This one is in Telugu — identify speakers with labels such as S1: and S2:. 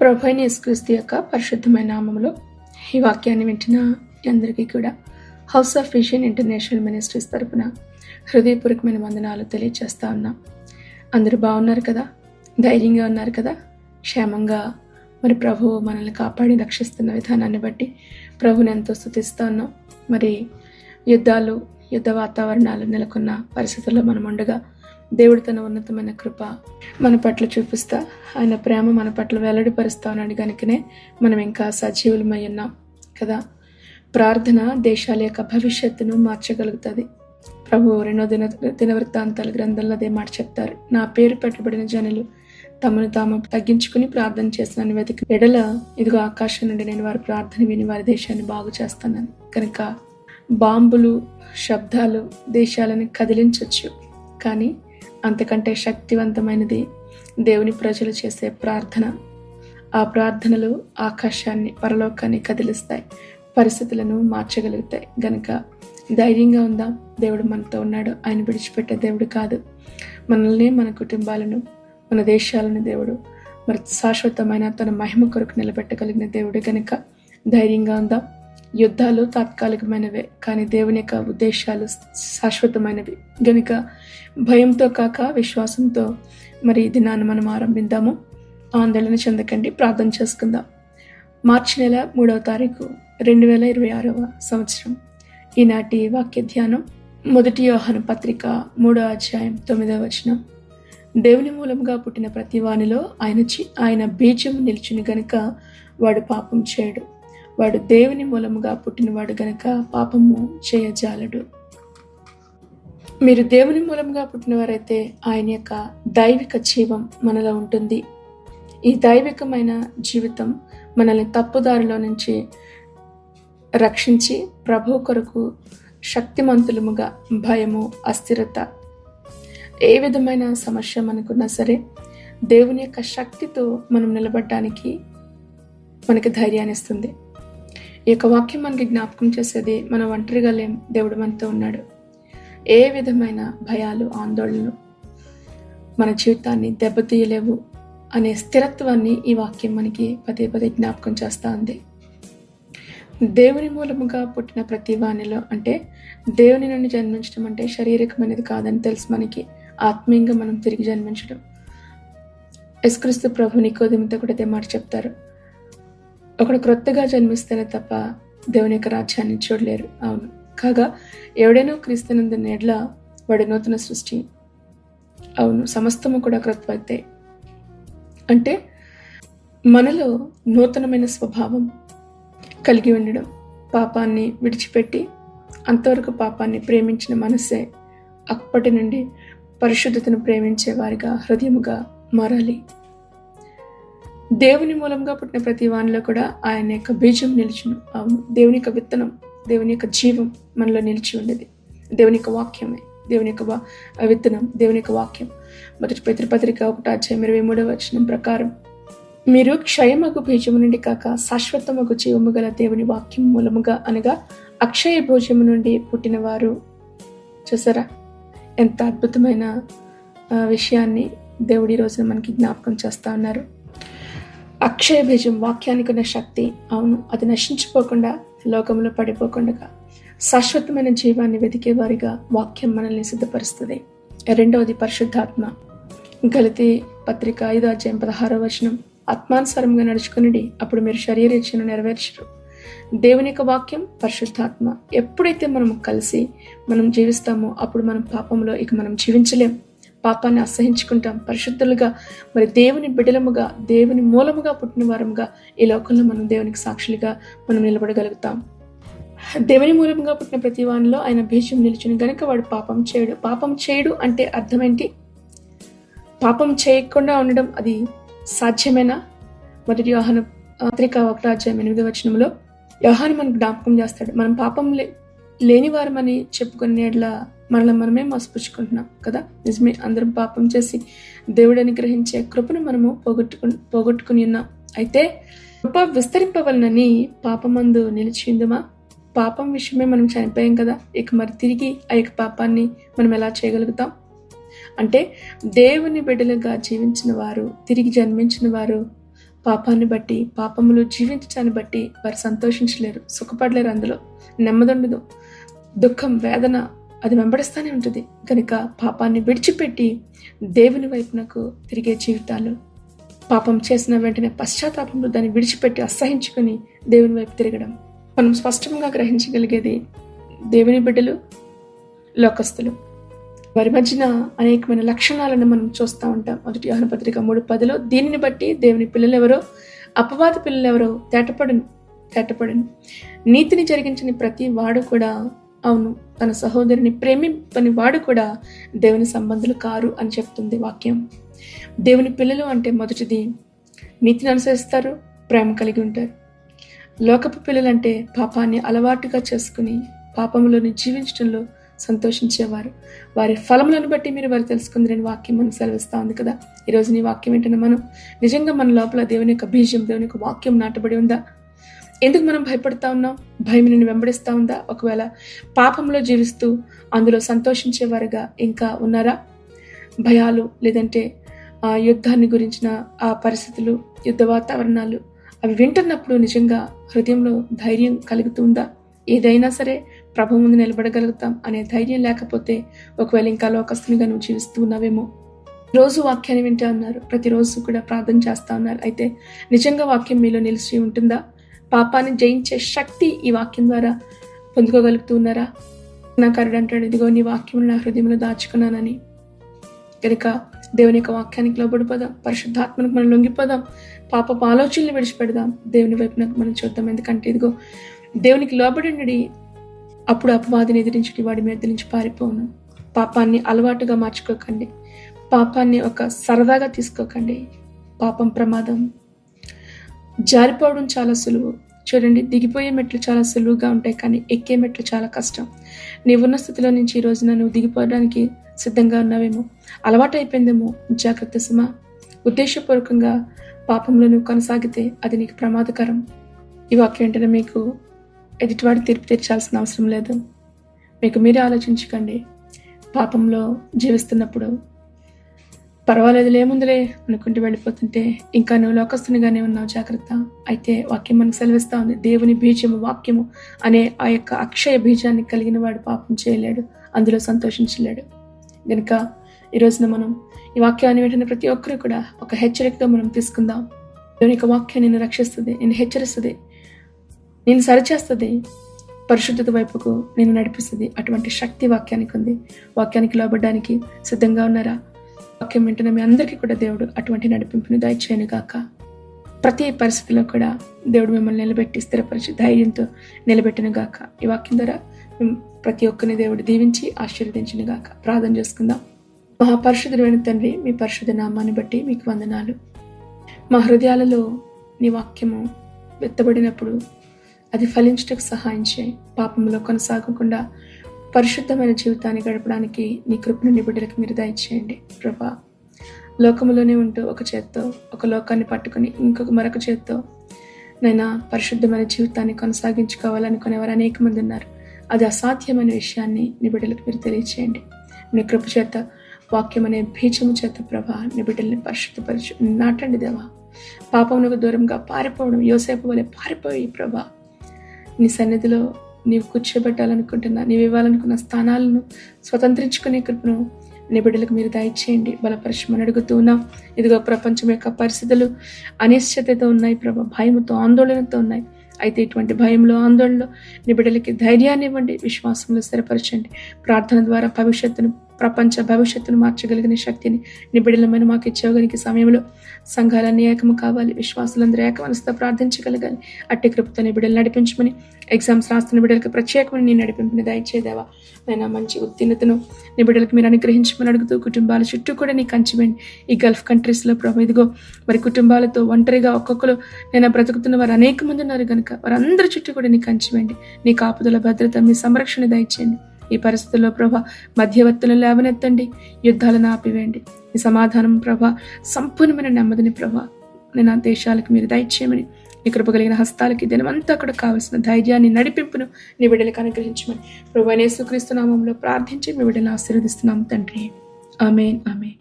S1: ప్రభువైన యేసుక్రీస్తు యొక్క పరిశుద్ధమైన నామములో ఈ వాక్యాన్ని వింటున్న అందరికీ కూడా house of vision international ministries తరపున హృదయపూర్వకమైన వందనాలు తెలియజేస్తా ఉన్నా. అందరూ బాగున్నారు కదా, ధైర్యంగా ఉన్నారు కదా, క్షేమంగా మరి ప్రభువు మనల్ని కాపాడి రక్షిస్తున్న విధానాన్ని బట్టి ప్రభుని ఎంతో స్తుతిస్తా ఉన్నాం. మరి యుద్ధ వాతావరణాలు నెలకొన్న పరిస్థితుల్లో మనం ఉండగా దేవుడు తన ఉన్నతమైన కృప మన పట్ల చూపిస్తా, ఆయన ప్రేమ మన పట్ల వెల్లడిపరుస్తా ఉన్నాడు. కనుకనే మనం ఇంకా సజీవులమై ఉన్నాం కదా. ప్రార్థన దేశాల యొక్క భవిష్యత్తును మార్చగలుగుతుంది. ప్రభు 2వ దినవృత్తాంతాల గ్రంథంలో అదే మాట చెప్తారు. నా పేరు పెట్టబడిన జనులు తమను తాము తగ్గించుకుని ప్రార్థన చేసిన వెతికి ఎడల ఇదిగో ఆకాశం నుండి నేను వారి ప్రార్థన విని వారి దేశాన్ని బాగు చేస్తానని. కనుక బాంబులు శబ్దాలు దేశాలను కదిలించవచ్చు, కానీ అంతకంటే శక్తివంతమైనది దేవుని ప్రజలు చేసే ప్రార్థన. ఆ ప్రార్థనలు ఆకాశాన్ని పరలోకాన్ని కదిలిస్తాయి, పరిస్థితులను మార్చగలుగుతాయి. గనుక ధైర్యంగా ఉందాం. దేవుడు మనతో ఉన్నాడు. ఆయన విడిచిపెట్టే దేవుడు కాదు. మనల్ని, మన కుటుంబాలను, మన దేశాలను దేవుడు మరి శాశ్వతమైన తన మహిమ కొరకు నిలబెట్టగలిగిన దేవుడు. గనుక ధైర్యంగా ఉందాం. యుద్ధాలు తాత్కాలికమైనవే, కానీ దేవుని యొక్క ఉద్దేశాలు శాశ్వతమైనవి. గనుక భయంతో కాక విశ్వాసంతో మరి ఈ దినాన్ని మనం ఆరంభిద్దాము. ఆందోళన చెందకండి, ప్రార్థన చేసుకుందాం. మార్చి నెల 3వ తారీఖు 2026 సంవత్సరం. ఈనాటి వాక్య ధ్యానం 1 యోహాను పత్రిక 3వ అధ్యాయం 9వ వచనం. దేవుని మూలంగా పుట్టిన ప్రతి వానిలో ఆయన బీజం నిలిచిన గనుక వాడు పాపం చేయడు. వాడు దేవుని మూలముగా పుట్టినవాడు గనక పాపము చేయజాలడు. మీరు దేవుని మూలంగా పుట్టినవారైతే ఆయన యొక్క దైవిక జీవం మనలో ఉంటుంది. ఈ దైవికమైన జీవితం మనల్ని తప్పుదారిలో నుంచి రక్షించి ప్రభు కొరకు శక్తిమంతులముగా, భయము, అస్థిరత, ఏ విధమైన సమస్య మనకున్నా సరే దేవుని యొక్క శక్తితో మనం నిలబడడానికి మనకి ధైర్యాన్ని ఇస్తుంది. ఈ యొక్క వాక్యం మనకి జ్ఞాపకం చేసేది మనం ఒంటరిగా లేం, దేవుడు మనతో ఉన్నాడు. ఏ విధమైన భయాలు, ఆందోళనలు మన జీవితాన్ని దెబ్బతీయలేవు అనే స్థిరత్వాన్ని ఈ వాక్యం మనకి పదే పదే జ్ఞాపకం చేస్తూ ఉంది. దేవుని మూలముగా పుట్టిన ప్రతి వానిలో అంటే దేవుని నుండి జన్మించడం అంటే శారీరకమైనది కాదని తెలుసు మనకి. ఆత్మీయంగా మనం తిరిగి జన్మించడం. యేసుక్రీస్తు ప్రభు నికోదేముతో కూడా అదే మాట చెప్తారు. ఒకడు క్రొత్తగా జన్మిస్తేనే తప్ప దేవుని యొక్క రాజ్యాన్ని చూడలేరు. అవును, కాగా ఎవడైనా క్రీస్తునందున్న ఎడ్ల వాడి నూతన సృష్టి. అవును, సమస్తము కూడా క్రొత్త. అంటే మనలో నూతనమైన స్వభావం కలిగి ఉండడం, పాపాన్ని విడిచిపెట్టి అంతవరకు పాపాన్ని ప్రేమించిన మనసే అప్పటి నుండి పరిశుద్ధతను ప్రేమించే వారిగా, హృదయముగా మారాలి. దేవుని మూలంగా పుట్టిన ప్రతి వానిలో కూడా ఆయన యొక్క బీజం నిలిచును. అవును, దేవుని యొక్క విత్తనం, దేవుని యొక్క జీవం మనలో నిలిచి ఉండేది. దేవుని యొక్క వాక్యమే, దేవుని యొక్క విత్తనం, దేవుని యొక్క వాక్యం. 1 పేతురు పత్రిక 1వ అధ్యాయం 23వ వచనం ప్రకారం మీరు క్షయమగు బీజము నుండి కాక శాశ్వతమగు జీవము గల దేవుని వాక్యం మూలముగా అనగా అక్షయ భోజము నుండి పుట్టిన వారు. చూసారా ఎంత అద్భుతమైన విషయాన్ని దేవుడి రోజున మనకి జ్ఞాపకం చేస్తా ఉన్నారు. అక్షయ బీజం, వాక్యానికి ఉన్న శక్తి. అవును, అది నశించిపోకుండా, లోకంలో పడిపోకుండా శాశ్వతమైన జీవాన్ని వెతికే వారిగా వాక్యం మనల్ని సిద్ధపరుస్తుంది. 2వది పరిశుద్ధాత్మ. గలతీ పత్రిక 5వ అధ్యాయం 16వ వచనం. ఆత్మానుసారంగా నడుచుకుని అప్పుడు మీరు శరీర ఇచ్చను నెరవేర్చరు. దేవుని యొక్క వాక్యం, పరిశుద్ధాత్మ ఎప్పుడైతే మనం కలిసి మనం జీవిస్తామో అప్పుడు మనం పాపంలో ఇక మనం జీవించలేం. పాపాన్ని అసహించుకుంటాం. పరిశుద్ధులుగా మరి దేవుని బిడలముగా, దేవుని మూలముగా పుట్టిన వారముగా ఈ లోకంలో మనం దేవునికి సాక్షులుగా మనం నిలబడగలుగుతాం. దేవుని మూలముగా పుట్టిన ప్రతి వానిలో ఆయన బీజం నిలిచిన గనుక వాడు పాపం చేయడు. పాపం చేయడు అంటే అర్థం ఏంటి? పాపం చేయకుండా ఉండడం అది సాధ్యమేనా? 1 యోహాను పత్రిక 1వ అధ్యాయం 8వ వచనంలో యోహాను మనకు జ్ఞాపకం చేస్తాడు. మనం పాపం లేని వారమని చెప్పుకునేట్లా మనమే మోసపుచ్చుకుంటున్నాం కదా. నిజమే, అందరం పాపం చేసి దేవుడు అనుగ్రహించే కృపను మనము పోగొట్టుకుని ఉన్నాం. అయితే కృప విస్తరింపవలనని పాపమందు నిలిచిందుమా? పాపం విషయమే మనం చనిపోయాం కదా. ఇక మరి తిరిగి ఆ యొక్క పాపాన్ని మనం ఎలా చేయగలుగుతాం? అంటే దేవుని బిడ్డలుగా జీవించిన వారు, తిరిగి జన్మించిన వారు పాపాన్ని బట్టి, పాపములు జీవించడాన్ని బట్టి వారు సంతోషించలేరు, సుఖపడలేరు. అందులో నెమ్మదుండదు. దుఃఖం, వేదన అది వెంబడిస్తూనే ఉంటుంది. కనుక పాపాన్ని విడిచిపెట్టి దేవుని వైపునకు తిరిగే జీవితాలు, పాపం చేసిన వెంటనే పశ్చాత్తాపంలో దాన్ని విడిచిపెట్టి అసహించుకొని దేవుని వైపు తిరగడం. మనం స్పష్టంగా గ్రహించగలిగేది దేవుని బిడ్డలు, లోకస్తులు, వారి మధ్యన అనేకమైన లక్షణాలను మనం చూస్తూ ఉంటాం. 1 యోహాను పత్రిక 3:10 దీనిని బట్టి దేవుని పిల్లలెవరో అపవాద పిల్లలెవరో తేటపడను. నీతిని జరిగించని ప్రతి వాడు కూడా, అవును, తన సహోదరిని ప్రేమింపని వాడు కూడా దేవుని సంబంధులు కారు అని చెప్తుంది వాక్యం. దేవుని పిల్లలు అంటే మొదటిది నీతిని అనుసరిస్తారు, ప్రేమ కలిగి ఉంటారు. లోకపు పిల్లలంటే పాపాన్ని అలవాటుగా చేసుకుని పాపంలోని జీవించడంలో సంతోషించేవారు. వారి ఫలములను బట్టి మీరు వారు తెలుసుకుందరని వాక్యం మనం సెలవిస్తూ ఉంది కదా. ఈరోజు నీ వాక్యం ఏంటంటే, మనం నిజంగా మన లోపల దేవుని యొక్క బీజం, దేవుని యొక్క వాక్యం నాటబడి ఉందా? ఎందుకు మనం భయపడతా ఉన్నాం? భయం నిన్ను వెంబడిస్తూ ఉందా? ఒకవేళ పాపంలో జీవిస్తూ అందులో సంతోషించేవారుగా ఇంకా ఉన్నారా? భయాలు, లేదంటే ఆ యుద్ధాన్ని గురించిన ఆ పరిస్థితులు, యుద్ధ వాతావరణాలు అవి వింటున్నప్పుడు నిజంగా హృదయంలో ధైర్యం కలుగుతుందా? ఏదైనా సరే ప్రభు ముందు నిలబడగలుగుతాం అనే ధైర్యం లేకపోతే ఒకవేళ ఇంకా లోకస్తునిగా నువ్వు జీవిస్తూ ఉన్నావేమో. రోజు వాక్యాన్ని వింటూ ఉన్నారు, ప్రతిరోజు కూడా ప్రార్థన చేస్తూ ఉన్నారు. అయితే నిజంగా వాక్యం మీలో నిలిచి ఉంటుందా? పాపాన్ని జయించే శక్తి ఈ వాక్యం ద్వారా పొందుకోగలుగుతూ ఉన్నారా? నాకారుడు అంటాడు, ఇదిగో నీ వాక్యం నా హృదయంలో దాచుకున్నానని. కనుక దేవుని యొక్క వాక్యానికి లోబడిపోదాం, పరిశుద్ధాత్మకు మనం లొంగిపోదాం, పాపపు ఆలోచనలు విడిచిపెడదాం, దేవుని వైపునకు మనం చూద్దాం. ఎందుకంటే ఇదిగో దేవునికి లోబడి అప్పుడు అపవాదిని ఎదిరించుటి వాడి మీద నుంచి పారిపోను. పాపాన్ని అలవాటుగా మార్చుకోకండి, పాపాన్ని ఒక సరదాగా తీసుకోకండి. పాపం ప్రమాదం. జారిపోవడం చాలా సులువు. చూడండి, దిగిపోయే మెట్లు చాలా సులువుగా ఉంటాయి, కానీ ఎక్కే మెట్లు చాలా కష్టం. నీవున్న స్థితిలో నుంచి ఈ రోజున నువ్వు దిగిపోవడానికి సిద్ధంగా ఉన్నావేమో, అలవాటు అయిపోయిందేమో. జాగ్రత్త సుమా. ఉద్దేశపూర్వకంగా పాపంలో నువ్వు కొనసాగితే అది నీకు ప్రమాదకరం. ఈ వాక్యం వెంటనే మీకు ఎదుటివాడి తీర్పు తీర్చాల్సిన అవసరం లేదు. మీకు మీరే ఆలోచించకండి. పాపంలో జీవిస్తున్నప్పుడు పర్వాలేదు, లేముందులే అనుకుంటూ వెళ్ళిపోతుంటే ఇంకా నువ్వు లోకస్తునిగానే ఉన్నావు. జాగ్రత్త. అయితే వాక్యం మనకు సెలవిస్తా ఉంది, దేవుని బీజము వాక్యము అనే ఆ యొక్క అక్షయ బీజాన్ని కలిగిన వాడు పాపం చేయలేడు, అందులో సంతోషించలేడు. గనుక ఈ రోజున మనం ఈ వాక్యాన్ని వెంటనే ప్రతి ఒక్కరు కూడా ఒక హెచ్చరికగా మనం తీసుకుందాం. దేవుని యొక్క వాక్యం నిన్ను రక్షిస్తుంది, నిన్ను హెచ్చరిస్తుంది, నేను సరిచేస్తుంది, పరిశుద్ధత వైపుకు నేను నడిపిస్తుంది. అటువంటి శక్తి వాక్యానికి ఉంది. వాక్యానికి లోబడ్డానికి సిద్ధంగా ఉన్నారా? వాక్యం వెంటనే మీ అందరికీ కూడా దేవుడు అటువంటి నడిపింపుని దయచేయను గాక. ప్రతి పరిస్థితిలో కూడా దేవుడు మిమ్మల్ని నిలబెట్టి స్థిరపరిచి ధైర్యంతో నిలబెట్టను గాక. ఈ వాక్యం ద్వారా ప్రతి ఒక్కరిని దేవుడు దీవించి ఆశీర్వదించును గాక. ప్రార్థన చేసుకుందాం. మహాపరిశుద్ధుడైన తండ్రి, మీ పరిశుద్ధ నామాన్ని బట్టి మీకు వందనాలు. మా హృదయాలలో నీ వాక్యము వెత్తబడినప్పుడు అది ఫలించటకు సహాయం చేయి. పాపంలో కొనసాగకుండా పరిశుద్ధమైన జీవితాన్ని గడపడానికి నీ కృపను నీ బిడ్డలకు మీరు దయచేయండి ప్రభా. లోకములోనే ఉంటూ ఒక చేత్తో ఒక లోకాన్ని పట్టుకుని మరొక చేత్తో నైనా పరిశుద్ధమైన జీవితాన్ని కొనసాగించుకోవాలనుకునేవారు అనేక మంది ఉన్నారు. అది అసాధ్యమైన విషయాన్ని నీ బిడ్డలకు మీరు తెలియచేయండి. నీ కృప చేత, వాక్యం అనే బీజము చేత ప్రభా నీ బిడ్డల్ని పరిశుద్ధపరచు నాటండి దేవా. పాపమునకు దూరంగా పారిపోవడం, యోసేపు వలె పారిపోయి ప్రభా నీ సన్నిధిలో నీవు కూర్చోబెట్టాలనుకుంటున్నా, నీవు ఇవ్వాలనుకున్న స్థానాలను స్వతంత్రించుకునే కృపను నీ బిడ్డలకు మీరు దయచేయండి. బలపరచమని అడుగుతూ ఉన్నాం. ఇదిగో ప్రపంచం యొక్క పరిస్థితులు అనిశ్చితతో ఉన్నాయి ప్రభా, భయముతో ఆందోళనతో ఉన్నాయి. అయితే ఇటువంటి భయంలో, ఆందోళనలో నీ బిడ్డలకి ధైర్యాన్ని ఇవ్వండి, విశ్వాసంలో స్థిరపరచండి. ప్రార్థన ద్వారా ప్రపంచ భవిష్యత్తును మార్చగలిగిన శక్తిని నీ బిడ్డలమైన మాకు ఇచ్చేవగలిగే సమయంలో సంఘాలన్నీ ఏకము కావాలి, విశ్వాసులందరూ ఏకమనసుతో ప్రార్థించగలగాలి. అట్టి కృపతో నీ బిడ్డలు నడిపించమని, ఎగ్జామ్స్ రాస్తున్న బిడ్డలకు ప్రత్యేకమైన నీ నడిపింపుని దయచేదేవా. నేను మంచి ఉత్తీర్ణతను నీ బిడ్డలకు మీరు అనుగ్రహించమని అడుగుతూ, కుటుంబాల చుట్టూ కూడా నీ కంచివేయండి. ఈ గల్ఫ్ కంట్రీస్లో ప్రభు ఇదిగో మరి కుటుంబాలతో ఒంటరిగా ఒక్కొక్కరు నేను బ్రతుకుతున్న వారు అనేక మంది ఉన్నారు కనుక వారందరి చుట్టూ కూడా నీ కంచివేయండి. నీ కాపుదల, భద్రత, మీ సంరక్షణ దయచేయండి. ఈ పరిస్థితుల్లో ప్రభా మధ్యవర్తులను లేవనెత్తండి, యుద్ధాలను ఆపివేయండి. ఈ సమాధానం ప్రభా, సంపూర్ణమైన నెమ్మదిని ప్రభా నేను ఆ దేశాలకు మీరు దయచేయమని, నీ కృప కలిగిన హస్తాలకి దినమంతా కూడా కావలసిన ధైర్యాన్ని, నడిపింపును నీ బిడ్డలకు అనుగ్రహించమని ప్రభు యేసుక్రీస్తు నామములో ప్రార్థించి మీ బిడ్డలను ఆశీర్వదిస్తున్నాము తండ్రి. ఆమేన్, ఆమేన్.